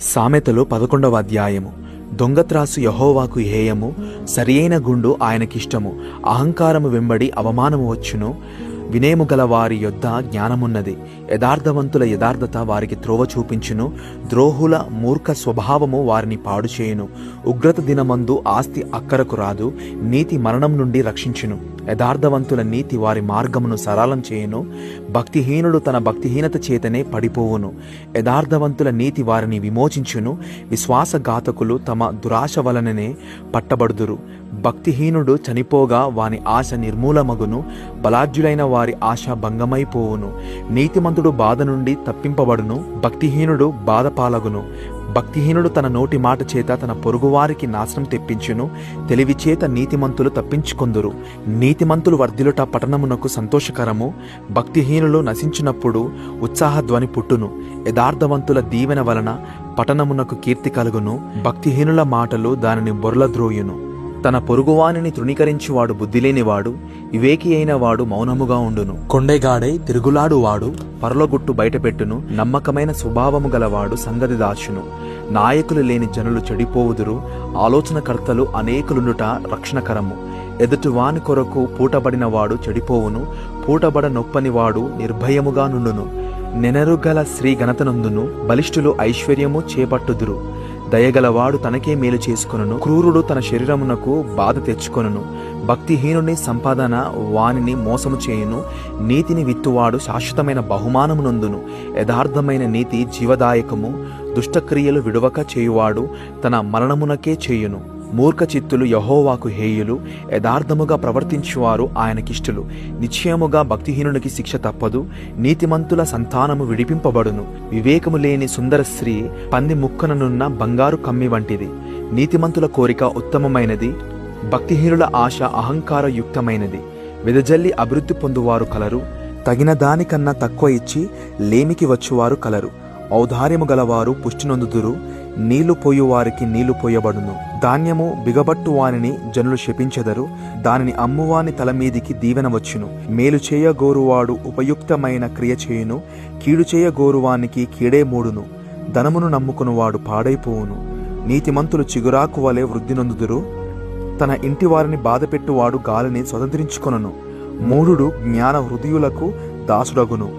సామెతలు 11వ అధ్యాయము. దొంగత్రాసు యెహోవాకు హేయము, సరియైన గుండు ఆయనకిష్టము. అహంకారము వెంబడి అవమానము వచ్చును, వినయము గల వారి యొద్ద జ్ఞానమున్నది. యథార్థవంతుల యథార్థత వారికి త్రోవ చూపించును, ద్రోహుల మూర్ఖ స్వభావము వారిని పాడు చేయును. ఉగ్రత దినమందు ఆస్తి అక్కరకు రాదు, నీతి మరణం నుండి రక్షించును. యథార్థవంతుల నీతి వారి మార్గమును సరళం చేయును, భక్తిహీనుడు తన భక్తిహీనత చేతనే పడిపోవును. యథార్థవంతుల నీతి వారిని విమోచించును, విశ్వాసఘాతకులు తమ దురాశ వలననే పట్టబడుదురు. భక్తిహీనుడు చనిపోగా వాని ఆశ నిర్మూలమగును, బలాఢ్యులైన వారి ఆశ భంగమైపోవును. నీతిమంతుడు బాధ నుండి తప్పింపబడును, భక్తిహీనుడు బాధ పాలగును. భక్తిహీనుడు తన నోటి మాట చేత తన పొరుగువారికి నాశనం తెప్పించును, తెలివి చేత నీతిమంతులు తప్పించుకొందురు. నీతిమంతులు వర్ధిల్లుట పట్టణమునకు సంతోషకరము, భక్తిహీనులు నశించినప్పుడు ఉత్సాహధ్వని పుట్టును. యథార్థవంతుల దీవెన వలన పట్టణమునకు కీర్తి కలుగును, భక్తిహీనుల మాటలు దానిని బొర్లద్రోయును. తన పొరుగువానిని తృణీకరించువాడు బుద్ధిలేనివాడు, వివేకి అయిన వాడు మౌనముగా ఉండును. కొండెగాడై తిరుగులాడువాడు పరలోగుట్టు బయటపెట్టును, నమ్మకమైన స్వభావము గలవాడు సంగతి దాచును. నాయకులు లేని జనులు చెడిపోవుదురు, ఆలోచనకర్తలు అనేకులుండుట రక్షణకరము. ఎదుటివాని కొరకు పూటబడిన వాడు చెడిపోవును, పూటబడ నొప్పని వాడు నిర్భయముగా నుండును. నెనరుగల స్త్రీ ఘనతనందును, బలిష్ఠులు ఐశ్వర్యము చేపట్టుదురు. దయగలవాడు తనకే మేలు చేసుకొనును, క్రూరుడు తన శరీరమునకు బాధ తెచ్చుకొనును. భక్తిహీనుని సంపాదన వానిని మోసము చేయును, నీతిని విత్తువాడు శాశ్వతమైన బహుమానమునందును. యథార్థమైన నీతి జీవదాయకము, దుష్టక్రియలు విడువక చేయువాడు తన మరణమునకే చేయును. మూర్ఖ చిత్తులు యెహోవాకు హేయులు, యథార్థముగా ప్రవర్తించువారు ఆయనకిష్టులు. నిశ్చయముగా భక్తిహీనునికి శిక్ష తప్పదు, నీతిమంతుల సంతానము విడిపింపబడును. వివేకము లేని సుందర స్త్రీ పంది ముక్కననున్న బంగారు కమ్మి వంటిది. నీతిమంతుల కోరిక ఉత్తమమైనది, భక్తిహీనుల ఆశ అహంకారయుక్తమైనది. వెదజల్లి అభివృద్ధి పొందువారు కలరు, తగిన దానికన్నా తక్కువ ఇచ్చి లేమికి వచ్చువారు కలరు. ఔదార్యము గలవారు పుష్టి నొందుదురు, నీళ్లు పోయువారికి నీళ్లు పోయబడును. ధాన్యము బిగబట్టు వానిని జనులు శపించెదరు, దానిని అమ్మువాని తలమీదికి దీవెన వచ్చును. మేలు చేయగోరువాడు ఉపయుక్తమైన క్రియ చేయును, కీడు చేయగోరువానికి కీడే మూడును. ధనమును నమ్ముకునివాడు పాడైపోవును, నీతిమంతులు చిగురాకు వలె వృద్ధి నొందుదురు. తన ఇంటి వారిని బాధపెట్టువాడు గాలిని స్వతంత్రించుకొనును. మూఢుడు జ్ఞాన హృదయులకు దాసుడగును.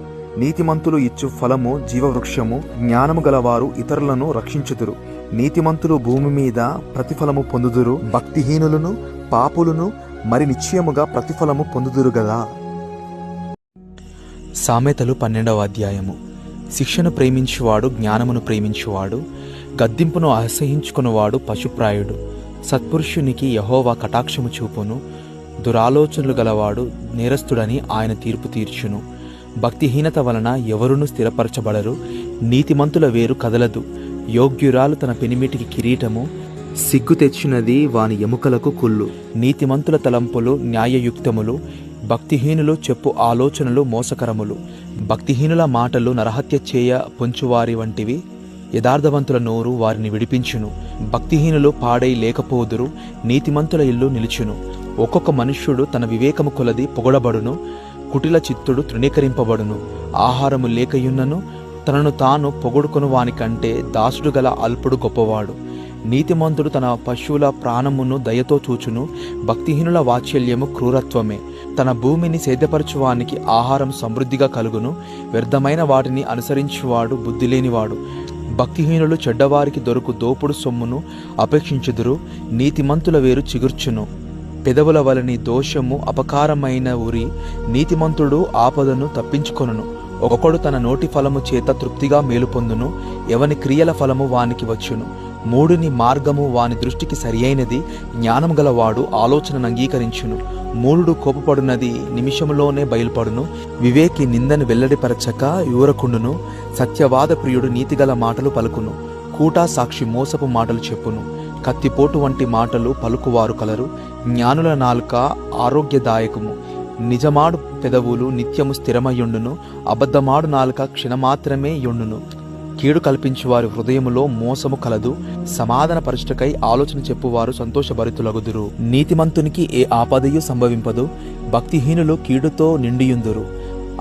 నీతిమంతులు ఇచ్చు ఫలము జీవవృక్షము, జ్ఞానము గలవారు ఇతరులను రక్షించుదురు. నీతిమంతులు భూమి మీద ప్రతిఫలము పొందుదురు, భక్తిహీనులను పాపులను మరి నిశ్చయముగా ప్రతిఫలము పొందుదురు గదా. సామెతలు 12వ అధ్యాయము. శిక్షను ప్రేమించువాడు జ్ఞానమును ప్రేమించువాడు, గద్దింపును అసహించుకున్నవాడు పశుప్రాయుడు. సత్పురుషునికి యెహోవా కటాక్షము చూపును, దురాలోచనలు గలవాడు నేరస్తుడని ఆయన తీర్పు తీర్చును. భక్తిహీనత వలన ఎవరునూ స్థిరపరచబడరు, నీతిమంతుల వేరు కదలదు. యోగ్యురాలు తన పెనిమిటికి కిరీటము, సిగ్గు తెచ్చినది వాని ఎముకలకు కుళ్ళు. నీతిమంతుల తలంపులు న్యాయయుక్తములు, భక్తిహీనులు చెప్పు ఆలోచనలు మోసకరములు. భక్తిహీనుల మాటలు నరహత్య చేయ పొంచువారి వంటివి, యథార్థవంతుల నోరు వారిని విడిపించును. భక్తిహీనులు పాడై లేకపోదురు, నీతిమంతుల ఇల్లు నిలుచును. ఒక్కొక్క మనుష్యుడు తన వివేకము కొలది పొగడబడును, కుటిల చిత్తుడు తృణీకరింపబడును. ఆహారము లేకయున్నను తనను తాను పొగడుకొను వానికంటే దాసుడు గల అల్పుడు గొప్పవాడు. నీతిమంతుడు తన పశువుల ప్రాణమును దయతో చూచును, భక్తిహీనుల వాత్సల్యము క్రూరత్వమే. తన భూమిని సేద్యపరచువానికి ఆహారం సమృద్ధిగా కలుగును, వ్యర్థమైన వాటిని అనుసరించువాడు బుద్ధిలేనివాడు. భక్తిహీనులు చెడ్డవారికి దొరుకు దోపుడు సొమ్మును అపేక్షించుదురు, నీతిమంతుల వేరు చిగుర్చును. పెదవుల వలని దోషము అపకారమైన ఉరి, నీతిమంతుడు ఆపదను తప్పించుకొనును. ఒకడు తన నోటి ఫలము చేత తృప్తిగా మేలు పొందును, ఎవని క్రియల ఫలము వానికి వచ్చును. మూడుని మార్గము వాని దృష్టికి సరియైనది, జ్ఞానము గలవాడు ఆలోచనను అంగీకరించును. మూఢుడు కోపపడునది నిమిషములోనే బయలుపడును, వివేకి నిందను వెల్లడిపరచక యూరకుండును. సత్యవాద ప్రియుడు నీతిగల మాటలు పలుకును, కూటా సాక్షి మోసపు మాటలు చెప్పును. కత్తిపోటు వంటి మాటలు పలుకువారు కలరు, జ్ఞానుల నాలుక ఆరోగ్యదాయకము. నిజమాడు పెదవులు నిత్యము స్థిరమయ్యుండును, అబద్ధమాడు నాలుక క్షణమాత్రమే యుండును. కీడు కల్పించువారి హృదయములో మోసము కలదు, సమాధాన పరుచుటకై ఆలోచన చెప్పువారు సంతోషభరితులగుదురు. నీతిమంతునికి ఏ ఆపదయు సంభవింపదు, భక్తిహీనులు కీడుతో నిండియుందురు.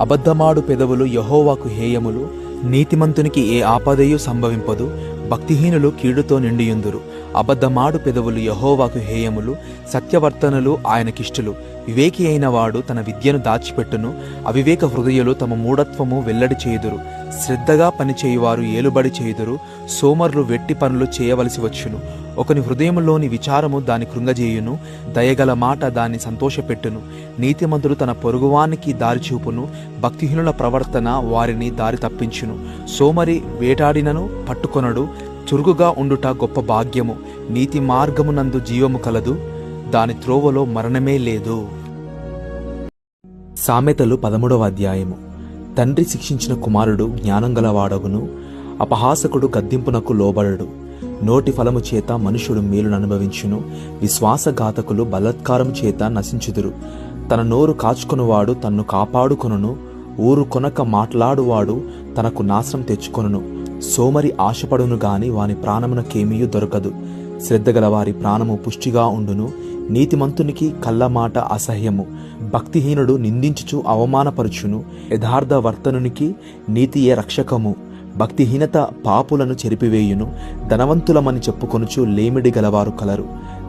అబద్ధమాడు పెదవులు యెహోవాకు హేయములు, నీతిమంతునికి ఏ ఆపదయు సంభవింపదు, భక్తిహీనులు కీడుతో నిండియుందురు. అబద్ధమాడు పెదవులు యెహోవాకు హేయములు, సత్యవర్తనులు ఆయనకిష్టులు. వివేకి అయిన వాడు తన విద్యను దాచిపెట్టును, అవివేక హృదయులు తమ మూఢత్వము వెల్లడి చేయుదురు. శ్రద్ధగా పనిచేయువారు ఏలుబడి చేయుదురు, సోమరులు వెట్టి పనులు చేయవలసి వచ్చును. ఒకని హృదయములోని విచారము దాని కృంగజేయును, దయగల మాట దాన్ని సంతోషపెట్టును. నీతిమంతుడు తన పొరుగువానికి దారి చూపును, భక్తిహీనుల ప్రవర్తన వారిని దారి తప్పించును. సోమరి వేటాడినను పట్టుకొనడు, చురుకుగా ఉండుట గొప్ప భాగ్యము. నీతి మార్గమునందు జీవము కలదు, దాని త్రోవలో మరణమే లేదు. సామెతలు 13వ అధ్యాయము. తండ్రి శిక్షించిన కుమారుడు జ్ఞానం గలవాడగును, అపహాసకుడు గద్దింపునకు లోబడడు. నోటి ఫలము చేత మనుషుడు మేలును అనుభవించును, విశ్వాసఘాతకులు బలాత్కారం చేత నశించుదురు. తన నోరు కాచుకొనువాడు తన్ను కాపాడుకొనును, ఊరు కొనక మాట్లాడువాడు తనకు నాశనం తెచ్చుకొనును. సోమరి ఆశపడును గాని వాని ప్రాణమునకేమీయూ దొరకదు. శ్రద్ధగల వారి ప్రాణము పుష్టిగా ఉండును, నీతిమంతునికి కళ్ళమాట అసహ్యము. భక్తిహీనుడు నిందించుచు అవమానపరుచును, యథార్థ వర్తనునికి నీతియే రక్షకము. భక్తిహీనత పాపులను చెరిపివేయును, ధనవంతులమని చెప్పుకొనుచు లేమిడి గలవారు కలరు,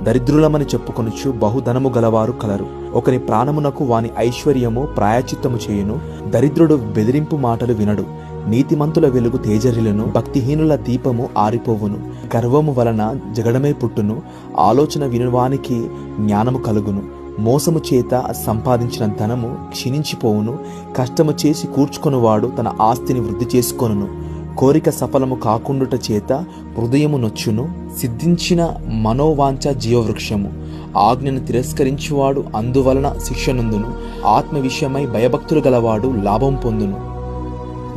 దరిద్రులమని చెప్పుకొనుచు బహుధనము గలవారు కలరు. ఒకని ప్రాణమునకు వాని ఐశ్వర్యము ప్రాయచిత్తము చేయును, దరిద్రుడు బెదిరింపు మాటలు వినడు. నీతిమంతుల వెలుగు తేజరిలును, భక్తిహీనుల దీపము ఆరిపోవును. గర్వము వలన జగడమే పుట్టును, ఆలోచన వినువానికి జ్ఞానము కలుగును. మోసము చేత సంపాదించిన ధనము క్షీణించిపోవును, కష్టము చేసి కూర్చుకొనువాడు తన ఆస్తిని వృద్ధి చేసుకొనును. కోరిక సఫలము కాకుండుట చేత హృదయము నొచ్చును, సిద్ధించిన మనోవాంఛ జీవవృక్షము. ఆజ్ఞను తిరస్కరించువాడు అందువలన శిక్షనుందును, ఆత్మ విషయమై భయభక్తులు గలవాడు లాభం పొందును.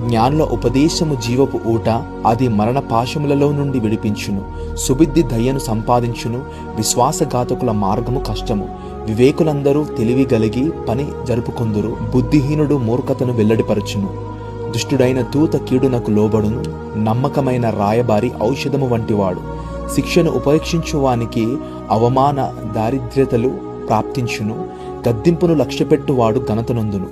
జ్ఞానుల ఉపదేశము జీవపు ఊట, అది మరణ పాశములలో నుండి విడిపించును. సుబుద్ధి దయ్యను సంపాదించును, విశ్వాసఘాతకుల మార్గము కష్టము. వివేకులందరూ తెలివి గలిగి పని జరుపుకొందురు, బుద్ధిహీనుడు మూర్ఖతను వెల్లడిపరచును. దుష్టుడైన దూత కీడునకు లోబడును, నమ్మకమైన రాయబారి ఔషధము వంటివాడు. శిక్షను ఉపేక్షించువానికి అవమాన దారిద్ర్యతలు ప్రాప్తించును, గద్దింపును లక్ష్యపెట్టువాడు ఘనతనొందును.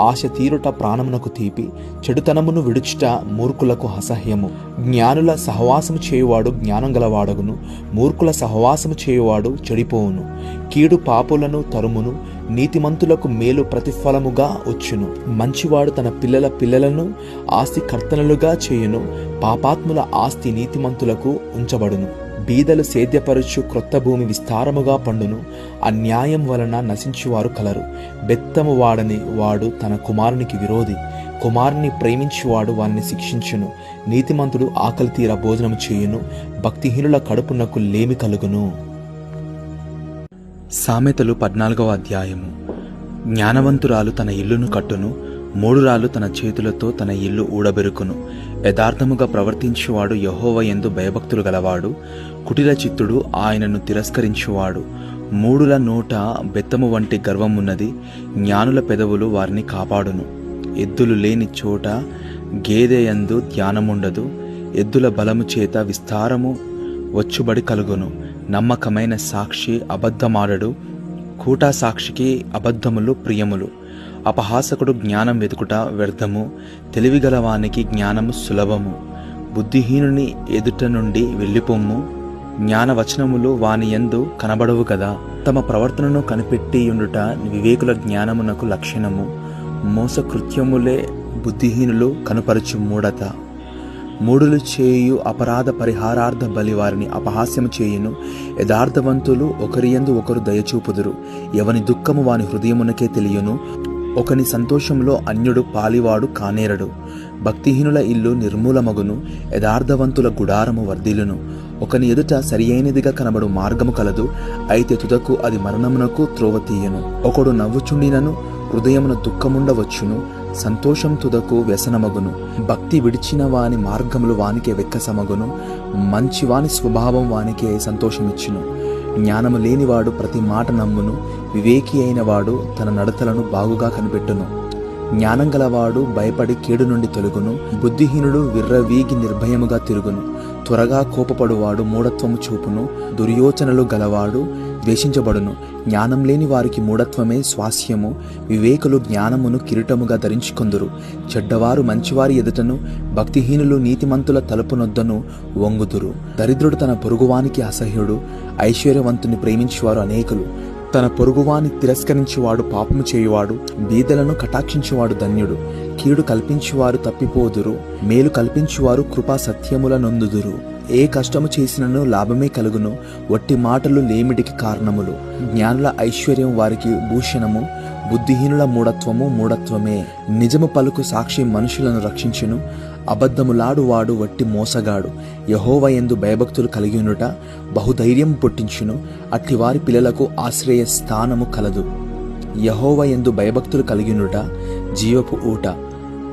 ఆశ తీరుట ప్రాణమునకు తీపి, చెడుతనమును విడుచుట మూర్ఖులకు అసహ్యము. జ్ఞానుల సహవాసము చేయువాడు జ్ఞానం గలవాడగును, మూర్ఖుల సహవాసము చేయువాడు చెడిపోవును. కీడు పాపులను తరుమును, నీతిమంతులకు మేలు ప్రతిఫలముగా వచ్చును. మంచివాడు తన పిల్లల పిల్లలను ఆస్తి కర్తనలుగా చేయును, పాపాత్ముల ఆస్తి నీతిమంతులకు ఉంచబడును. బీదలు సేద్యపరుచు క్రొత్త భూమి విస్తారముగా పండును, అన్యాయం వలన నశించువారు కలరు. బెత్తము వాడని వాడు తన కుమారునికి విరోధి, కుమారుని ప్రేమించువాడు వారిని శిక్షించును. నీతిమంతుడు ఆకలి తీర భోజనము చేయును, భక్తిహీనుల కడుపునకు లేమి కలుగును. సామెతలు 14వ అధ్యాయము. జ్ఞానవంతురాలు తన ఇల్లును కట్టును, మూఢురాలు తన చేతులతో తన ఇల్లు ఊడబెరుకును. యథార్థముగా ప్రవర్తించువాడు యెహోవా యందు భయభక్తులు గలవాడు, కుటిల చిత్తుడు ఆయనను తిరస్కరించువాడు. మూఢుల నోట బెత్తము వంటి గర్వమున్నది, జ్ఞానుల పెదవులు వారిని కాపాడును. ఎద్దులు లేని చోట గేదె యందు ధ్యానముండదు, ఎద్దుల బలము చేత విస్తారము వచ్చుబడి కలుగును. నమ్మకమైన సాక్షి అబద్ధమాడడు, కూటా సాక్షికి అబద్ధములు ప్రియములు. అపహాసకుడు జ్ఞానం వెతుకుట వ్యర్థము, తెలివిగలవానికి జ్ఞానము సులభము. బుద్ధిహీనుని ఎదుట నుండి వెళ్ళిపోమ్ము, జ్ఞానవచనములు వాని యందు కనబడవు కదా. తమ ప్రవర్తనను కనిపెట్టియుండుట వివేకుల జ్ఞానమునకు లక్షణము. మోసకృత్యములే బుద్ధిహీనులు కనుపరచు మూఢత. మూఢులు చేయు అపరాధ పరిహారార్థ బలి వారిని అపహాస్యము చేయును, యథార్థవంతులు ఒకరియందు ఒకరు దయచూపుదురు. ఎవని దుఃఖము వాని హృదయమునకే తెలియను, ఒకని సంతోషంలో అన్యుడు పాలివాడు కానేరడు. భక్తిహీనుల ఇల్లు నిర్మూలమగును, యథార్థవంతుల గుడారము వర్ధిల్లును. ఒకని ఎదుట సరియైనదిగా కనబడు మార్గము కలదు, అయితే తుదకు అది మరణమునకు త్రోవ తీయను. ఒకడు నవ్వుచుండినను హృదయమున దుఃఖముండవచ్చును, సంతోషం తుదకు వ్యసనమగును. భక్తి విడిచిన వాని మార్గములు వానికే వెక్కసమగును, మంచివాని స్వభావం వానికే సంతోషమిచ్చును. జ్ఞానము లేనివాడు ప్రతి మాట నమ్మును, వివేకి అయిన వాడు తన నడతలను బాగుగా కనిపెట్టును. జ్ఞానం గలవాడు భయపడి కీడు నుండి తొలగును, బుద్ధిహీనుడు విర్రవీగి నిర్భయముగా తిరుగును. త్వరగా కోపపడువాడు మూఢత్వము చూపును, దుర్యోచనలు గలవాడు ద్వేషించబడును. జ్ఞానం లేని వారికి మూఢత్వమే స్వాస్యము, వివేకులు జ్ఞానమును కిరీటముగా ధరించుకొందురు. చెడ్డవారు మంచివారి ఎదుటను, భక్తిహీనులు నీతిమంతుల తలుపునొద్దను వంగుదురు. దరిద్రుడు తన పొరుగువానికి అసహ్యుడు, ఐశ్వర్యవంతుని ప్రేమించువారు అనేకులు. తన పొరుగువాని తిరస్కరించువాడు పాపము చేయువాడు, బీదలను కటాక్షించువాడు ధన్యుడు. కీడు కల్పించువారు తప్పిపోదురు, మేలు కల్పించువారు కృపా సత్యముల నొందుదురు. ఏ కష్టము చేసినను లాభమే కలుగును, వట్టి మాటలు లేమిడికి కారణములు. జ్ఞానుల ఐశ్వర్యం వారికి భూషణము, బుద్ధిహీనుల మూఢత్వము మూఢత్వమే. నిజము పలుకు సాక్షి మనుషులను రక్షించును, అబద్ధములాడువాడు వట్టి మోసగాడు. యెహోవా యందు భయభక్తులు కలిగియుండుట బహుధైర్యం పుట్టించును, అట్టివారి పిల్లలకు ఆశ్రయ స్థానము కలదు. యెహోవా యందు భయభక్తులు కలిగియుండుట జీవపు ఊట,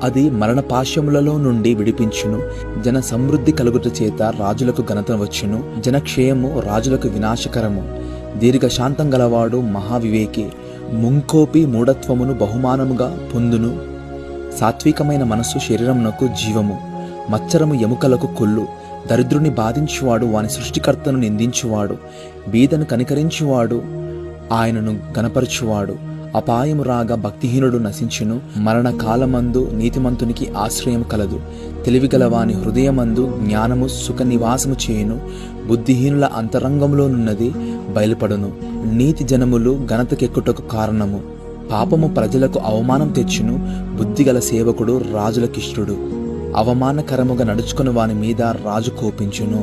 అది మరణపాశములలో నుండి విడిపించును. జన సమృద్ధి కలుగుట చేత రాజులకు ఘనత వచ్చును, జనక్షేమము రాజులకు వినాశకరము. దీర్ఘశాంతం గలవాడు మహావివేకి, ముంకోపి మూఢత్వమును బహుమానముగా పొందును. సాత్వికమైన మనస్సు శరీరమునకు జీవము, మచ్చరము ఎముకలకు కొల్లు. దరిద్రుని బాధించువాడు వాని సృష్టికర్తను నిందించువాడు, బీదను కనికరించువాడు ఆయనను గనపరచువాడు. అపాయము రాగా భక్తిహీనుడు నశించును, మరణకాలమందు నీతిమంతునికి ఆశ్రయం కలదు. తెలివిగలవాని హృదయమందు జ్ఞానము సుఖ నివాసము చేయును, బుద్ధిహీనుల అంతరంగంలోనున్నది బయలుపడును. నీతి జనములు ఘనతకెక్కుటకు కారణము, పాపము ప్రజలకు అవమానం తెచ్చును. బుద్ధిగల సేవకుడు రాజులకిష్టుడు, అవమానకరముగా నడుచుకుని వాని మీద రాజు కోపించును.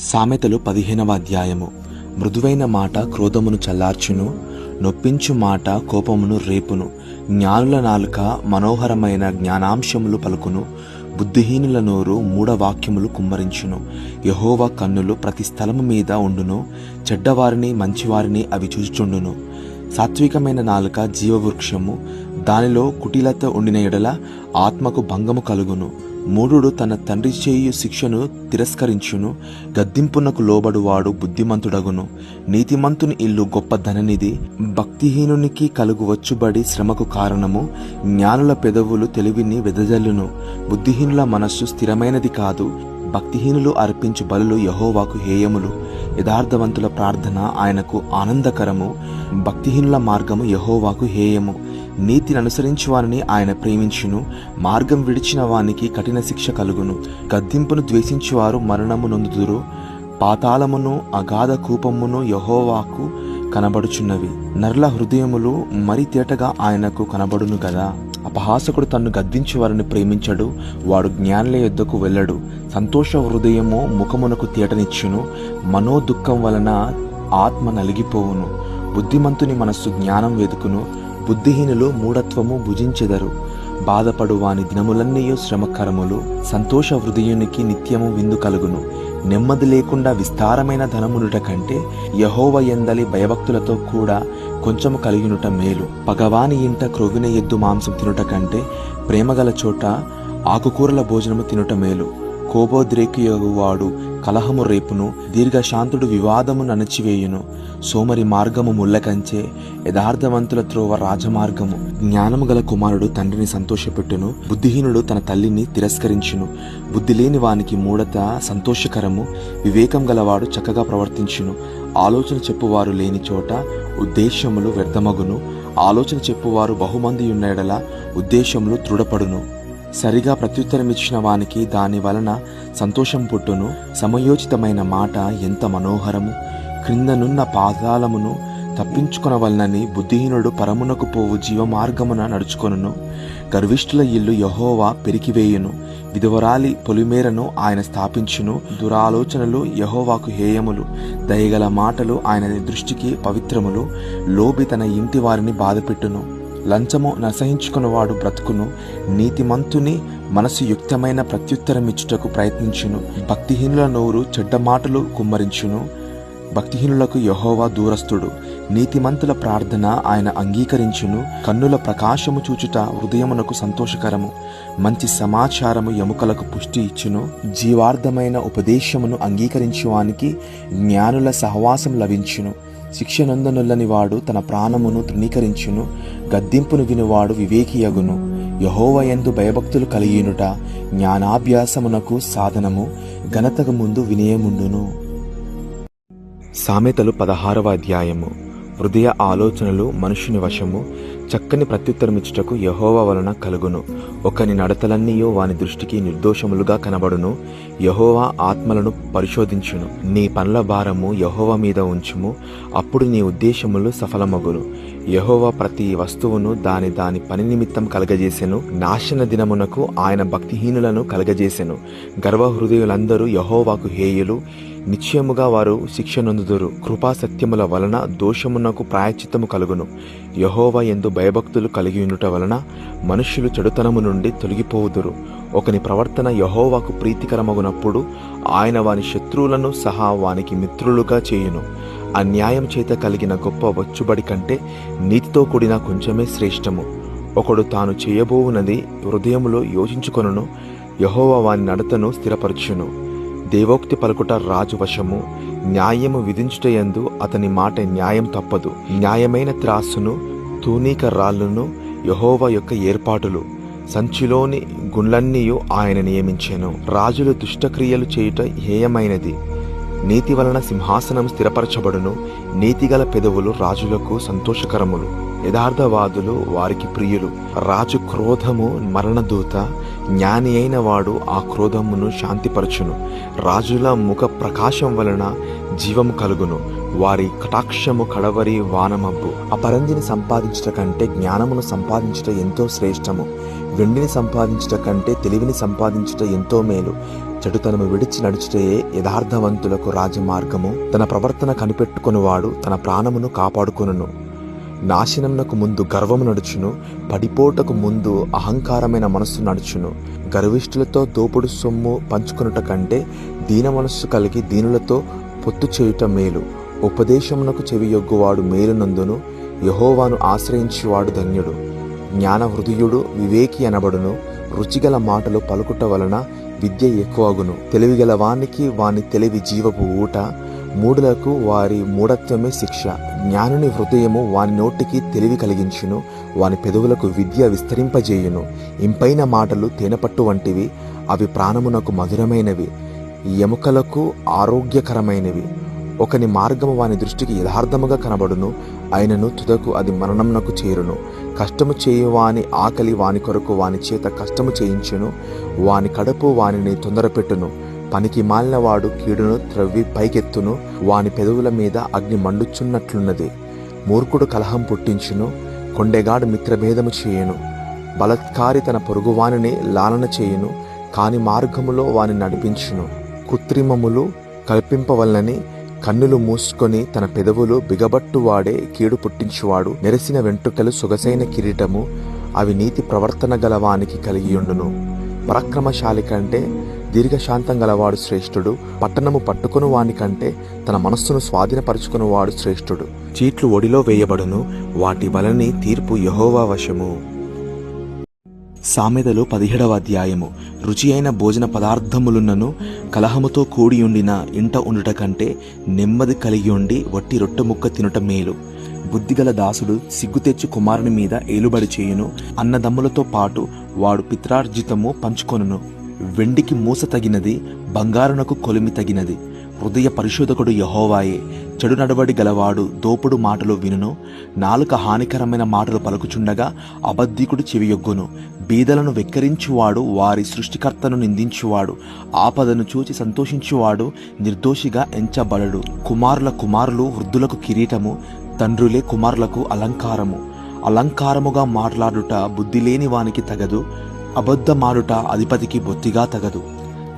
సామెతలు 15వ అధ్యాయము. మృదువైన మాట క్రోధమును చల్లార్చును, నొప్పించు మాట కోపమును రేపును. జ్ఞానుల నాలుక మనోహరమైన జ్ఞానాంశములు పలుకును, బుద్ధిహీనుల నోరు మూఢవాక్యములు కుమ్మరించును. యెహోవా కన్నులు ప్రతి స్థలము మీద ఉండును, చెడ్డవారిని మంచివారిని అవి చూచుచుండును. సాత్వికమైన నాలుక జీవవృక్షము, దానిలో కుటిలత ఉండిన ఎడల ఆత్మకు భంగము కలుగును. మూఢుడు తన తండ్రి చేయు శిక్షను తిరస్కరించును, గద్దింపునకు లోబడువాడు బుద్ధిమంతుడగును. నీతిమంతుని ఇల్లు గొప్ప ధననిధి, భక్తిహీనునికి కలుగు వచ్చుబడి శ్రమకు కారణము. జ్ఞానుల పెదవులు తెలివిని వెదజల్లును, బుద్ధిహీనుల మనస్సు స్థిరమైనది కాదు. భక్తిహీనులు అర్పించు బలులు యెహోవాకు హేయములు, యథార్థవంతుల ప్రార్థన ఆయనకు ఆనందకరము. భక్తిహీనుల మార్గము యెహోవాకు హేయము, నీతిని అనుసరించు వారిని ఆయన ప్రేమించును. మార్గం విడిచిన వానికి కఠిన శిక్ష కలుగును. గద్దింపును ద్వేషించువారు మరణము నొందుదురు. పాతాళమును అగాధ కూపమును యెహోవాకు కనబడుచున్నవి, నరుల హృదయములు మరి తేటగా ఆయనకు కనబడును గదా. అపహాసకుడు తన్ను గద్దించు వారిని ప్రేమించడు, వాడు జ్ఞానుల యొద్దకు వెళ్ళడు. సంతోష హృదయము ముఖమునకు తేటనిచ్చును, మనోదుఃఖం వలన ఆత్మ నలిగిపోవును. బుద్ధిమంతుని మనస్సు జ్ఞానం వెదుకును, బుద్ధిహీనులు మూఢత్వము భుజించెదరు. బాధపడు వాని దినములన్నీయు శ్రమకరములు, సంతోష హృదయునికి నిత్యము విందు కలుగును. నెమ్మది లేకుండా విస్తారమైన ధనమునుట కంటే యెహోవా యందలి భయభక్తులతో కూడా కొంచెము కలిగినుట మేలు. పగవాని ఇంట క్రొవ్విన ఎద్దు మాంసం తినుట కంటే ప్రేమగల చోట ఆకుకూరల భోజనము తినుట మేలు. కోపోద్రేకియగువాడు కలహము రేపును, దీర్ఘశాంతుడు వివాదము నణచివేయును. సోమరి మార్గము ముళ్ళకంచే, యథార్థవంతుల త్రోవ రాజమార్గము. జ్ఞానము గల కుమారుడు తండ్రిని సంతోషపెట్టును, బుద్ధిహీనుడు తన తల్లిని తిరస్కరించును. బుద్ధి లేని వానికి మూఢత సంతోషకరము, వివేకం గలవాడు చక్కగా ప్రవర్తించును. ఆలోచన చెప్పువారు లేని చోట ఉద్దేశములు వ్యర్థమగును, ఆలోచన చెప్పువారు బహుమంది ఉన్న ఎడల ఉద్దేశములు దృఢపడును. సరిగా ప్రత్యుత్తరమిచ్చిన వానికి దాని వలన సంతోషం పుట్టును. సమయోచితమైన మాట ఎంత మనోహరము, క్రిందనున్న పాతాళమును తప్పించుకొనవలనని బుద్ధిహీనుడు పరమునకు పోవు జీవమార్గమున నడుచుకొనును. గర్విష్ఠుల ఇల్లు యెహోవా పెరికివేయును, విధవరాలి పొలిమేరను ఆయన స్థాపించును. దురాలోచనలు యెహోవాకు హేయములు, దయగల మాటలు ఆయన దృష్టికి పవిత్రములు. లోబి తన ఇంటి వారిని బాధపెట్టును, లంచము నసహించుకున్నవాడు బ్రతుకును. నీతిమంతుని మనసు యుక్తమైన ప్రత్యుత్తరమిచ్చుటకు ప్రయత్నించును, భక్తిహీనుల నోరు చెడ్డ మాటలు కుమ్మరించును. భక్తిహీనులకు యెహోవా దూరస్థుడు, నీతిమంతుల ప్రార్థన ఆయన అంగీకరించును. కన్నుల ప్రకాశము చూచుట హృదయమునకు సంతోషకరము, మంచి సమాచారము ఎముకలకు పుష్టి ఇచ్చును. జీవార్థమైన ఉపదేశమును అంగీకరించువానికి జ్ఞానుల సహవాసం లభించును. శిక్ష నొందనొల్లని వాడు తన ప్రాణమును తృణీకరించును, గద్దింపును వినువాడు వివేకియగును. యెహోవా యందు భయభక్తులు కలిగియునుట జ్ఞానాభ్యాసమునకు సాధనము, ఘనతకు ముందు వినయముండును. సామెతలు 16వ అధ్యాయము. హృదయ ఆలోచనలు మనుషుని వశము, చక్కని ప్రత్యుత్తరమిచ్చుటకు యెహోవా వలన కలుగును. ఒకని నడతలన్నీయో వాని దృష్టికి నిర్దోషములుగా కనబడును. యెహోవా ఆత్మలను పరిశోధించును. నీ పనుల భారము యెహోవా మీద ఉంచుము, అప్పుడు నీ ఉద్దేశములు సఫలమగును. యెహోవా ప్రతి వస్తువును దాని దాని పని నిమిత్తం కలగజేసెను. నాశన దినమునకు ఆయన భక్తిహీనులను కలగజేసెను. గర్వహృదయులందరూ యెహోవాకు హేయులు, నిశ్చయముగా వారు శిక్ష నొందుదురు. కృపాసత్యముల వలన దోషమునకు ప్రాయశ్చిత్తము కలుగును. యెహోవా యందు భయభక్తులు కలిగియుండుట వలన మనుష్యులు చెడుతనము నుండి తొలగిపోవుదురు. ఒకని ప్రవర్తన యెహోవాకు ప్రీతికరమగునప్పుడు ఆయన వాని శత్రువులను సహా వానికి మిత్రులుగా చేయును. అన్యాయం చేత కలిగిన గొప్ప వచ్చుబడి కంటే నీతితో కూడిన కొంచెమే శ్రేష్టము. ఒకడు తాను చేయబోవునది హృదయములో యోచించుకొనును, యెహోవా వాని నడతను స్థిరపరచును. దేవోక్తి పలుకుట రాజు వశము, న్యాయము విధించుటయందు అతని మాట న్యాయం తప్పదు. న్యాయమైన త్రాసును తూనీక రాళ్ళను యెహోవా యొక్క ఏర్పాటులు. సంచిలోని గుండ్లన్నీయు ఆయన నియమించెను. రాజులు దుష్టక్రియలు చేయుట హేయమైనది, నీతి వలన సింహాసనం స్థిరపరచబడును. నీతిగల పెదవులు రాజులకు సంతోషకరములు, యథార్థవాదులు వారికి ప్రియులు. రాజు క్రోధము మరణదూత, జ్ఞాని అయిన వాడు ఆ క్రోధమును శాంతిపరచును. రాజుల ముఖ ప్రకాశం వలన జీవము కలుగును, వారి కటాక్షము కడవరి వానమబ్బు. అపరంజిని సంపాదించుట కంటే జ్ఞానమును సంపాదించుట ఎంతో శ్రేష్టము. వెండిని సంపాదించుట కంటే తెలివిని సంపాదించుట ఎంతో మేలు. చెడుతనము విడిచి నడుచుటయే యథార్థవంతులకు రాజమార్గము. తన ప్రవర్తన కనిపెట్టుకొనువాడు తన ప్రాణమును కాపాడుకొనును. నాశనమునకు ముందు గర్వము నడుచును, పడిపోటకు ముందు అహంకారమైన మనస్సు నడుచును. గర్విష్ఠులతో దోపుడు సొమ్ము పంచుకొనుట కంటే దీన మనస్సు కలిగి దీనులతో పొత్తు చేయుట మేలు. ఉపదేశమునకు చెవియొగ్గువాడు మేలునందును, యెహోవాను ఆశ్రయించువాడు ధన్యుడు. జ్ఞాన హృదయుడు వివేకి అనబడును. రుచిగల మాటలు పలుకుట వలన విద్య ఎక్కువగును. తెలివిగల వానికి వాని తెలివి జీవపు ఊట, మూఢులకు వారి మూఢత్వమే శిక్ష. జ్ఞానుని హృదయము వాని నోటికి తెలివి కలిగించును, వాని పెదవులకు విద్య విస్తరింపజేయును. ఇంపైన మాటలు తేనెపట్టు వంటివి, అవి ప్రాణమునకు మధురమైనవి, ఎముకలకు ఆరోగ్యకరమైనవి. ఒకని మార్గము వాని దృష్టికి యథార్థముగా కనబడును, అయినను తుదకు అది మరణమునకు చేరును. కష్టము చేయువాని ఆకలి వాని కొరకు వాని చేత కష్టము చేయించును, వాని కడుపు వానిని తొందరపెట్టును. పనికి మాలినవాడు కీడును త్రవ్వి పైకెత్తును, వాని పెదవుల మీద అగ్ని మండుచున్నట్లున్నది. మూర్ఖుడు కలహం పుట్టించును, కొండెగాడు మిత్రభేదము చేయును. బలత్కారి తన పొరుగువానిని లాలన చేయును, కాని మార్గములో వాని నడిపించును. కృత్రిమములు కల్పింపవలనని కన్నులు మూసుకొని తన పెదవులు బిగబట్టువాడే కీడు పుట్టించువాడు. నెరసిన వెంట్రుకలు సొగసైన కిరీటము, అవి నీతి ప్రవర్తన గలవానికి కలిగియుండును. పరాక్రమశాలి కంటే దీర్ఘశాంతం గలవాడు శ్రేష్ఠుడు. పట్టణము పట్టుకుని వాని కంటే తన మనస్సును స్వాధీనపరుచుకుని వాడు శ్రేష్ఠుడు. చీట్లు ఒడిలో వేయబడును, వాటి వలని తీర్పు యెహోవా వశము. సామెతలు 17వ అధ్యాయము. రుచి అయిన భోజన పదార్థములున్నను కలహముతో కూడియుండిన ఇంట ఉండుట కంటే నెమ్మది కలిగి ఉండి వట్టి రొట్టె ముక్క తినుట మేలు. బుద్ధిగల దాసుడు సిగ్గు తెచ్చి కుమారుని మీద ఏలుబడి చేయును, అన్నదమ్ములతో పాటు వాడు పిత్రార్జితము పంచుకొనును. వెండికి మూస తగినది, బంగారునకు కొలిమి తగినది. హృదయ పరిశోధకుడు యెహోవాయే. చెడు నడవడి గలవాడు దోపుడు మాటలు వినును. నాలుక హానికరమైన మాటలు పలుకుచుండగా అబద్ధికుడు చెవియొగ్గును. బీదలను వెక్కిరించువాడు వారి సృష్టికర్తను నిందించువాడు. ఆపదను చూచి సంతోషించువాడు నిర్దోషిగా ఎంచబడడు. కుమారుల కుమారులు వృద్ధులకు కిరీటము, తండ్రులే కుమారులకు అలంకారము. అలంకారముగా మాట్లాడుట బుద్ధి లేని వానికి తగదు, అబద్ధమాడుట అధిపతికి బొత్తిగా తగదు.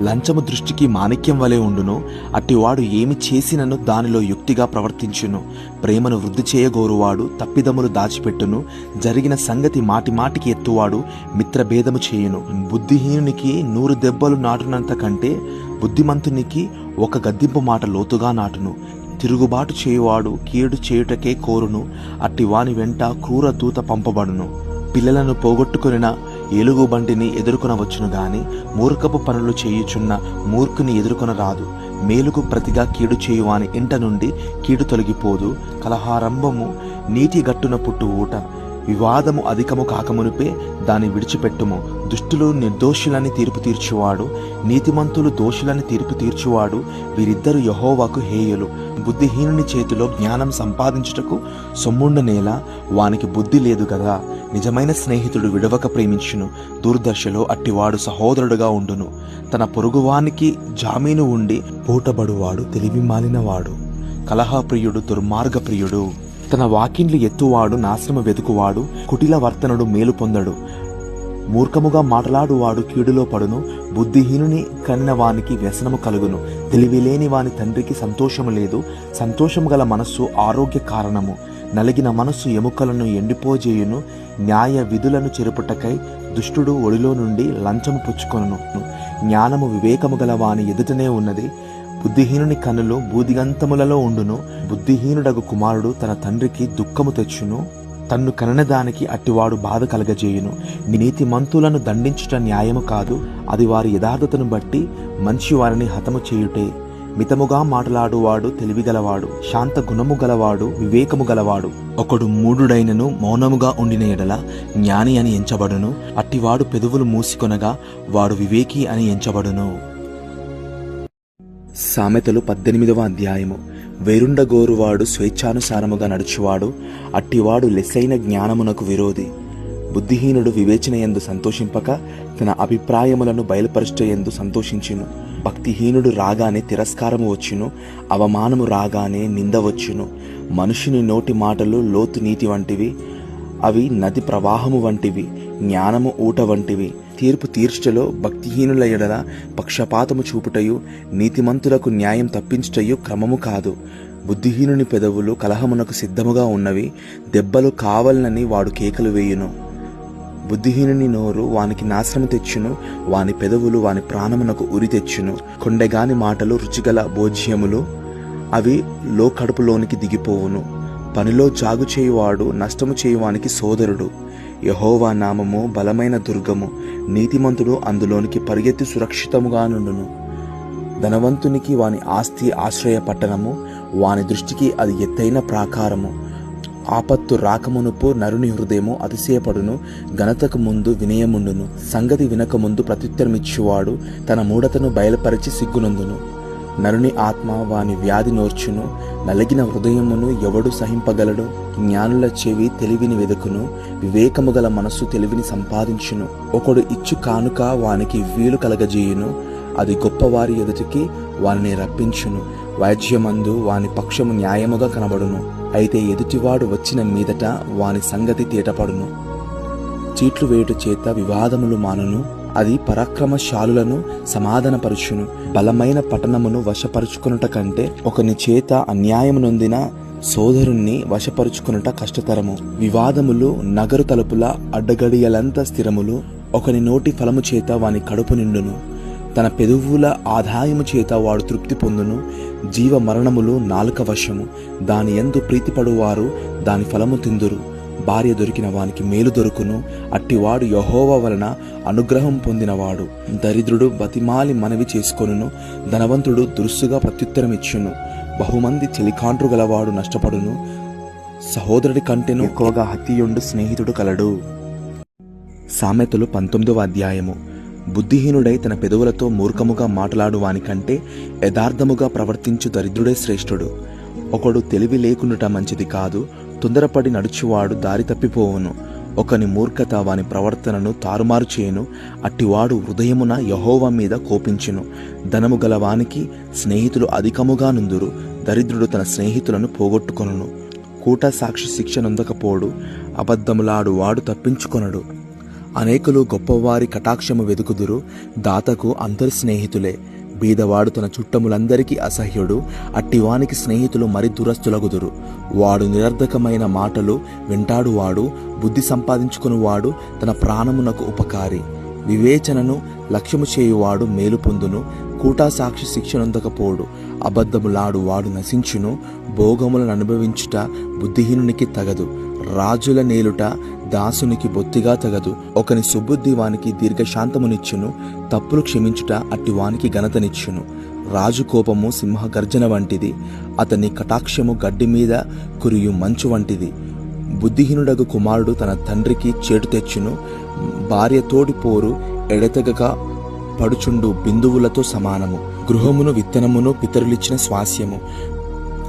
లంచము దృష్టికి మాణిక్యం వలె ఉండును, అట్టివాడు ఏమి చేసినను దానిలో యుక్తిగా ప్రవర్తించును. ప్రేమను వృద్ధి చేయగోరువాడు తప్పిదములు దాచిపెట్టును, జరిగిన సంగతి మాటిమాటికి ఎత్తువాడు మిత్రభేదము చేయును. బుద్ధిహీనునికి 100 దెబ్బలు నాటునంత కంటే బుద్ధిమంతునికి ఒక గద్దింపు మాట లోతుగా నాటును. తిరుగుబాటు చేయువాడు కీడు చేయుటకే కోరును, అట్టి వాని వెంట క్రూర దూత పంపబడును. పిల్లలను పోగొట్టుకొనిన ఏలుగుబంటిని ఎదుర్కొనవచ్చును గాని మూర్ఖపు పనులు చేయుచున్న మూర్ఖుని ఎదుర్కొనరాదు. మేలుకు ప్రతిగా కీడు చేయువాని ఇంట నుండి కీడు తొలగిపోదు. కలహారంభము నీటి గట్టున పుట్టు ఊట. వివాదము అధికము కాకమునుపే దాన్ని విడిచిపెట్టుము. దుష్టులు నిర్దోషులని తీర్పు తీర్చువాడు, నీతిమంతులు దోషులని తీర్పు తీర్చువాడు, వీరిద్దరు యెహోవాకు హేయులు. బుద్ధిహీనుని చేతిలో జ్ఞానం సంపాదించుటకు సొమ్ముండనేలా, వానికి బుద్ధి లేదు కదా. నిజమైన స్నేహితుడు విడవక ప్రేమించును, దుర్దశలో అట్టివాడు సహోదరుడుగా ఉండును. తన పొరుగువానికి జామీను ఉండి పూటబడువాడు తెలివి మాలినవాడు. కలహప్రియుడు దుర్మార్గప్రియుడు. తన వాకిండ్లు ఎత్తువాడు నాశనము వెతుకువాడు, కుటిల వర్తనుడు మేలు పొందడు. మూర్ఖముగా మాట్లాడువాడు కీడులో పడును, బుద్ధిహీనుని కనిన వానికి వ్యసనము కలుగును. తెలివిలేని వాని తండ్రికి సంతోషము లేదు, సంతోషము గల మనస్సు ఆరోగ్య కారణము. నలిగిన మనస్సు ఎముకలను ఎండిపోజేయును, న్యాయ విధులను చెరుపుటకై దుష్టుడు ఒడిలో నుండి లంచము పుచ్చుకొనును. జ్ఞానము వివేకము గల వాని ఎదుటనే ఉన్నది, బుద్ధిహీనుని కన్నులు బూదిగంతములలో ఉండును. బుద్ధిహీనుడగు కుమారుడు తన తండ్రికి దుఃఖము తెచ్చును, తన్ను కననదానికి అట్టివాడు బాధ కలగజేయును. నీతిమంతులను దండించుట న్యాయము కాదు, అది వారి యథార్థతను బట్టి మంచి వారిని హతము చేయుటే. మితముగా మాట్లాడువాడు తెలివిగలవాడు, శాంత గుణము గలవాడు వివేకము గలవాడు. ఒకడు మూఢుడైనను మౌనముగా ఉండిన ఎడల జ్ఞాని అని ఎంచబడును, అట్టివాడు పెదవులు మూసికొనగా వాడు వివేకి అని ఎంచబడును. సామెతలు 18వ అధ్యాయము. వేరుండగోరువాడు స్వేచ్ఛానుసారముగా నడుచువాడు, అట్టివాడు లెస్సైన జ్ఞానమునకు విరోధి. బుద్ధిహీనుడు వివేచనయందు సంతోషింపక తన అభిప్రాయములను బయలుపరచుటయందు సంతోషించును. భక్తిహీనుడు రాగానే తిరస్కారము వచ్చును, అవమానము రాగానే నింద వచ్చును. మనుషుని నోటి మాటలు లోతు నీటి వంటివి, అవి నది ప్రవాహము వంటివి, జ్ఞానము ఊట వంటివి. తీర్పు తీర్చుటలో భక్తిహీనుల ఎడల పక్షపాతము చూపుటయు, నీతిమంతులకు న్యాయం తప్పించుటయు క్రమము కాదు. బుద్ధిహీనుని పెదవులు కలహమునకు సిద్ధముగా ఉన్నవి, దెబ్బలు కావాలని వాడు కేకలు వేయును. బుద్ధిహీనుని నోరు వానికి నాశనము తెచ్చును, వాని పెదవులు వాని ప్రాణమునకు ఉరి తెచ్చును. కొండెగాని మాటలు రుచిగల భోజ్యములు, అవి కడుపులోనికి దిగిపోవును. పనిలో జాగు చేయువాడు నష్టము చేయువానికి సోదరుడు. యెహోవా నామము బలమైన దుర్గము, నీతిమంతుడు అందులోనికి పరిగెత్తి సురక్షితముగా నుండును. ధనవంతునికి వాని ఆస్తి ఆశ్రయ పట్టణము, వాని దృష్టికి అది ఎత్తైన ప్రాకారము. ఆపత్తు రాకమునుపు నరుని హృదయము అతిశయపడును, ఘనతకు ముందు వినయముండును. సంగతి వినకముందు ప్రత్యుత్తరమిచ్చువాడు తన మూఢతను బయలుపరిచి సిగ్గునందును. నరుని ఆత్మ వాని వ్యాధి నోర్చును, నలిగిన హృదయమును ఎవడు సహింపగలడు? జ్ఞానుల చెవి తెలివిని వెదుకును, వివేకము గల మనస్సు తెలివిని సంపాదించును. ఒకడు ఇచ్చు కానుక వానికి వీలు కలగజేయును, అది గొప్పవారి ఎదుటికి వారిని రప్పించును. వైద్యమందు వాని పక్షము న్యాయముగా కనబడును, అయితే ఎదుటివాడు వచ్చిన మీదట వాని సంగతి తేటపడును. చీట్లు వేయుట చేత వివాదములు మానును, అది పరాక్రమశాలులను సమాధానపరుచును. బలమైన పట్టణమును వశపరుచుకొనుట కంటే ఒకని చేత అన్యాయము నొందిన సోదరుణ్ణి వశపరుచుకొనుట కష్టతరము. వివాదములు నగరు తలుపుల అడ్డగడియలంత స్థిరములు, ఒకని నోటి ఫలము చేత వాని కడుపు నిండును. తన పెదవుల ఆదాయము చేత వాడు తృప్తి పొందును. జీవ మరణములు నాలుక వశము, దాని యందు ప్రీతిపడువారు దాని ఫలము తిందురు. భార్య దొరికిన వానికి మేలు దొరుకును, అట్టివాడు యెహోవా వలన అనుగ్రహం పొందినవాడు. దరిద్రుడు బతిమాలి మనవి చేసుకొనును, ధనవంతుడు దురుసుగా ప్రత్యుత్తరమిచ్చును. బహుమంది చెలికాండ్రు గలవాడు నష్టపడును, సహోదరుడి కంటెను ఎక్కువగా హత్యయుండు స్నేహితుడు కలడు. సామెతలు 19వ అధ్యాయము. బుద్ధిహీనుడై తన పెదవులతో మూర్ఖముగా మాట్లాడు వానికంటే యథార్థముగా ప్రవర్తించు దరిద్రుడే శ్రేష్ఠుడు. ఒకడు తెలివి లేకుండుట మంచిది కాదు, తొందరపడి నడుచువాడు దారి తప్పిపోవును. ఒకని మూర్ఖత వాని ప్రవర్తనను తారుమారు చేయును, అట్టివాడు హృదయమున యెహోవా మీద కోపించును. ధనము గలవానికి స్నేహితులు అధికముగా నుందురు, దరిద్రుడు తన స్నేహితులను పోగొట్టుకొనును. కూట సాక్షి శిక్ష నొందకపోడు, అబద్ధములాడు వాడు తప్పించుకొనడు. అనేకులు గొప్పవారి కటాక్షము వెదుకుదురు, దాతకు అందరి స్నేహితులే. బీదవాడు తన చుట్టములందరికీ అసహ్యుడు, అట్టివానికి స్నేహితులు మరి దురస్తులగుదురు. వాడు నిరర్ధకమైన మాటలు వింటాడువాడు, బుద్ధి సంపాదించుకునివాడు తన ప్రాణమునకు ఉపకారి. వివేచనను లక్ష్యము చేయువాడు మేలు పొందును, కూటా సాక్షి శిక్షనొందకపోడు. అబద్ధములాడు వాడు నశించును, భోగములను అనుభవించుట బుద్ధిహీనునికి తగదు. రాజుల నేలుట దాసునికి బొత్తిగా తగదు. ఒకని సుబుద్ధి వానికి దీర్ఘశాంతమునిచ్చును, తప్పులు క్షమించుట అట్టి వానికి ఘనతనిచ్చును. రాజు కోపము సింహగర్జన వంటిది, అతని కటాక్షము గడ్డి మీద కురియు మంచు వంటిది. బుద్ధిహీనుడగు కుమారుడు తన తండ్రికి చేటు తెచ్చును, భార్య తోడి పోరు ఎడతెగక పడుచుండు బిందువులతో సమానము. గృహమును విత్తనమును పితరులిచ్చిన స్వాస్యము.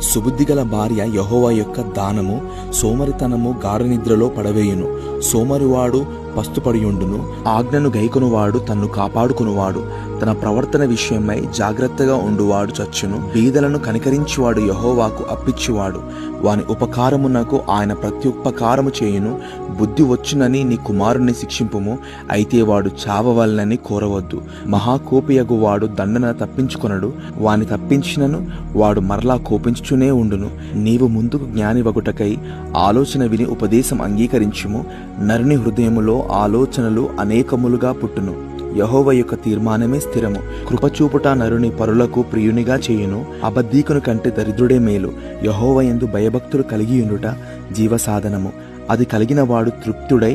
సుబుద్ధిగల భార్య యెహోవా యొక్క దానము. సోమరితనము గాఢనిద్రలో పడవేయును. సోమరివాడు పస్తుపడియుండును, ఆజ్ఞను గైకొనువాడు తన్ను కాపాడుకునువాడు. తన ప్రవర్తన విషయమై జాగ్రత్తగా ఉండువాడు చచ్చును. బీదలను కనికరించువాడు యెహోవాకు అప్పిచ్చువాడు. వాని ఉపకారమునకు ఆయన ప్రత్యుపకారము చేయును. బుద్ధి వచ్చునని నీ కుమారుని శిక్షింపుము, అయితే వాడు చావవలనని కోరవద్దు. మహాకోపియగు వాడు దండన తప్పించుకొనడు, వాని తప్పించినను వాడు మరలా కోపించుచునే ఉండును. నీవు ముందుకు జ్ఞానివగుటకై ఆలోచన విని ఉపదేశం అంగీకరించుము. నరుని హృదయములో ఆలోచనలు అనేకములుగా పుట్టును, యెహోవా యొక్క తీర్మానమే స్థిరము. కృపచూపుట నరుని పరులకు ప్రియునిగా చేయును, అబద్ధీకుని కంటే దరిద్రుడే మేలు. యెహోవా యందు భయభక్తులు కలిగియుండుట జీవసాధనము, అది కలిగిన వాడు తృప్తుడై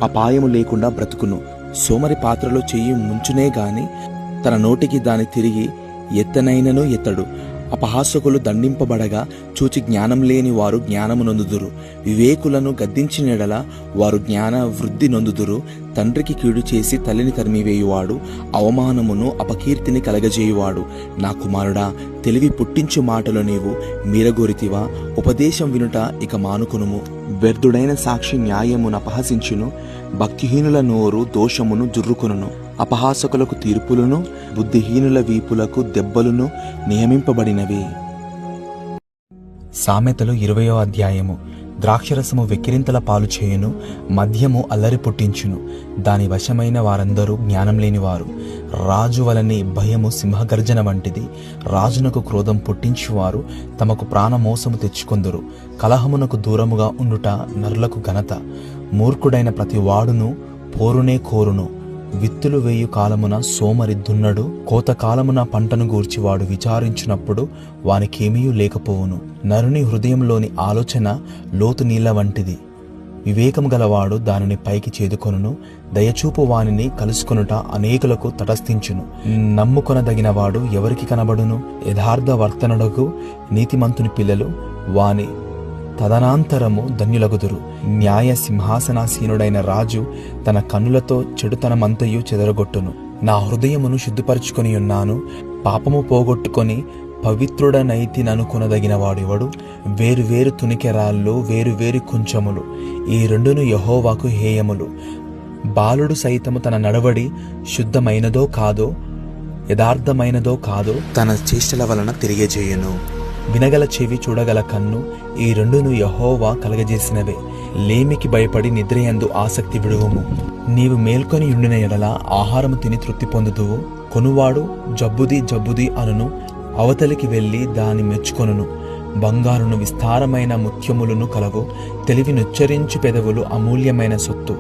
అపాయము లేకుండా బ్రతుకును. సోమరి పాత్రలో చెయ్యి ముంచునే గాని తన నోటికి దాని తిరిగి ఎత్తనైనను ఎత్తడు. అపహాసకులు దండింపబడగా చూచి జ్ఞానం లేని వారు జ్ఞానము నొందుదురు. వివేకులను గద్దించిన ఎడల వారు జ్ఞాన వృద్ధి నొందుదురు. తండ్రికి కీడు చేసి తల్లిని తరిమివేయువాడు అవమానమును అపకీర్తిని కలగజేయువాడు. నా కుమారుడా, తెలివి పుట్టించు మాటలు నీవు మీరగోరితివా? ఉపదేశం వినుట ఇక మానుకొనుము. వ్యర్థుడైన సాక్షి న్యాయమును అపహసించును, భక్తిహీనుల నోరు దోషమును జుర్రుకొనును. అపహాసకులకు తీర్పులను, బుద్ధిహీనుల వీపులకు దెబ్బలను నియమింపబడినవి. సామెతలు 20వ అధ్యాయము. ద్రాక్షరసము వెక్కిరింతల పాలు చేయును, మద్యము అల్లరి పుట్టించును. దాని వశమైన వారందరూ జ్ఞానం లేనివారు. రాజు వలని భయము సింహగర్జన వంటిది. రాజునకు క్రోధం పుట్టించువారు తమకు ప్రాణమోసము తెచ్చుకొందురు. కలహమునకు దూరముగా ఉండుట నరులకు ఘనత. మూర్ఖుడైన ప్రతి వాడును పోరునే కోరును. విత్తులు వేయు కాలమున సోమరి దున్నడు, కోతకాలమున పంటను గూర్చి వాడు విచారించినప్పుడు వానికేమీయూ లేకపోవును. నరుని హృదయంలోని ఆలోచన లోతు నీళ్ల వంటిది. వివేకము గలవాడు దానిని పైకి చేదుకొనును. దయచూపు వానిని కలుసుకొనుట అనేకులకు తటస్థించును. నమ్ముకొనదగినవాడు ఎవరికి కనబడును? యథార్థ వర్తనుడకు నీతిమంతుని పిల్లలు వాని తదనంతరము ధన్యులగుదురు. న్యాయ సింహాసనాసీనుడైన రాజు తన కన్నులతో చెడుతనమంతయు చెదరగొట్టును. నా హృదయమును శుద్ధిపరచుకొని ఉన్నాను, పాపము పోగొట్టుకొని పవిత్రుడనైతిననుకొనదగిన వాడెవడు? వేరువేరు తునికెరాళ్ళు, వేరువేరు కుంచములు, ఈ రెండును యెహోవాకు హేయములు. బాలుడు సైతము తన నడవడి శుద్ధమైనదో కాదో, యథార్థమైనదో కాదో తన చేష్టల వలన తెలియజేయును. వినగల చెవి, చూడగల కన్ను, ఈ రెండును యెహోవా కలగజేసినవే. లేమికి భయపడి నిద్రయందు ఆసక్తి విడువము. నీవు మేల్కొని ఉండిన ఎడల ఆహారము తిని తృప్తి పొందుదువు. కొనువాడు జబ్బుది జబ్బుది అనును, అవతలికి వెళ్ళి దాని మెచ్చుకొనును. బంగారును విస్తారమైన ముత్యములను కలవు, తెలివి నుచ్చరించు పెదవులు అమూల్యమైన సొత్తు.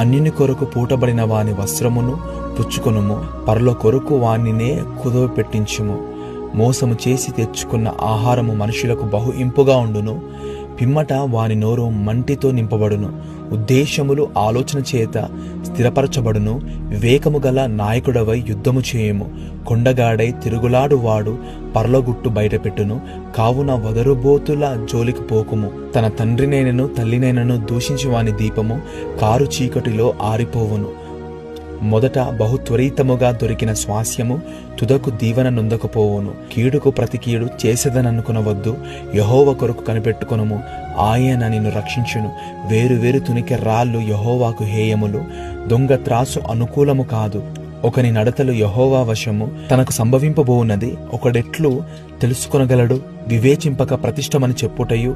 అన్యుని కొరకు పూటబడిన వాని వస్త్రమును పుచ్చుకొనుము, పరల కొరకు వానినే కుదవ పెట్టించుము. మోసము చేసి తెచ్చుకున్న ఆహారము మనుషులకు బహు ఇంపుగా ఉండును, పిమ్మట వాని నోరు మంటితో నింపబడును. ఉద్దేశములు ఆలోచన చేత స్థిరపరచబడును. వివేకము గల నాయకుడవై యుద్ధము చేయము. కొండగాడై తిరుగులాడువాడు పర్లగుట్టు బయటపెట్టును. కావున వదరుబోతుల జోలికి పోకుము. తన తండ్రినైనను తల్లినైనను దూషించి వాని దీపము కారు చీకటిలో ఆరిపోవును. మొదట బహు త్వరితముగా దొరికిన స్వాస్యము తుదకు దీవెన నొందకపోవును. కీడుకు ప్రతి కీడు చేసేదననుకునవద్దు. యెహోవా కొరకు కనిపెట్టుకొనుము, ఆయన నిన్ను రక్షించును. వేరువేరు తునికె రాళ్ళు యెహోవాకు హేయములు, దొంగ త్రాసు అనుకూలము కాదు. ఒకని నడతలు యెహోవా వశము, తనకు సంభవింపబోవున్నది ఒకడెట్లు తెలుసుకొనగలడు? వివేచింపక ప్రతిష్టమని చెప్పుటయు,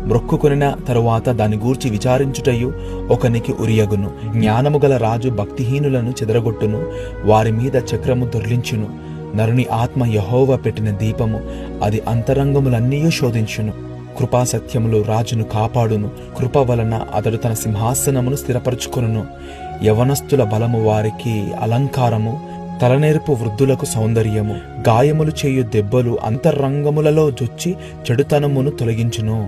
మ్రొక్కుకొనిన తరువాత దాని గూర్చి విచారించుటయు ఒకనికి ఉరియగును. జ్ఞానము గల రాజు భక్తిహీనులను చెదరగొట్టును, వారి మీద చక్రము దొర్లించును. నరుని ఆత్మ యెహోవా పెట్టిన దీపము, అది అంతరంగములన్నీ శోధించును. కృపాసత్యములు రాజును కాపాడును. కృప వలన అతడు తన సింహాసనమును స్థిరపరచుకొనును. యవనస్తుల బలము వారికి అలంకారము, తలనేర్పు వృద్ధులకు సౌందర్యము. గాయములు చేయు దెబ్బలు అంతరంగములలో జొచ్చి చెడుతనమును తొలగించును.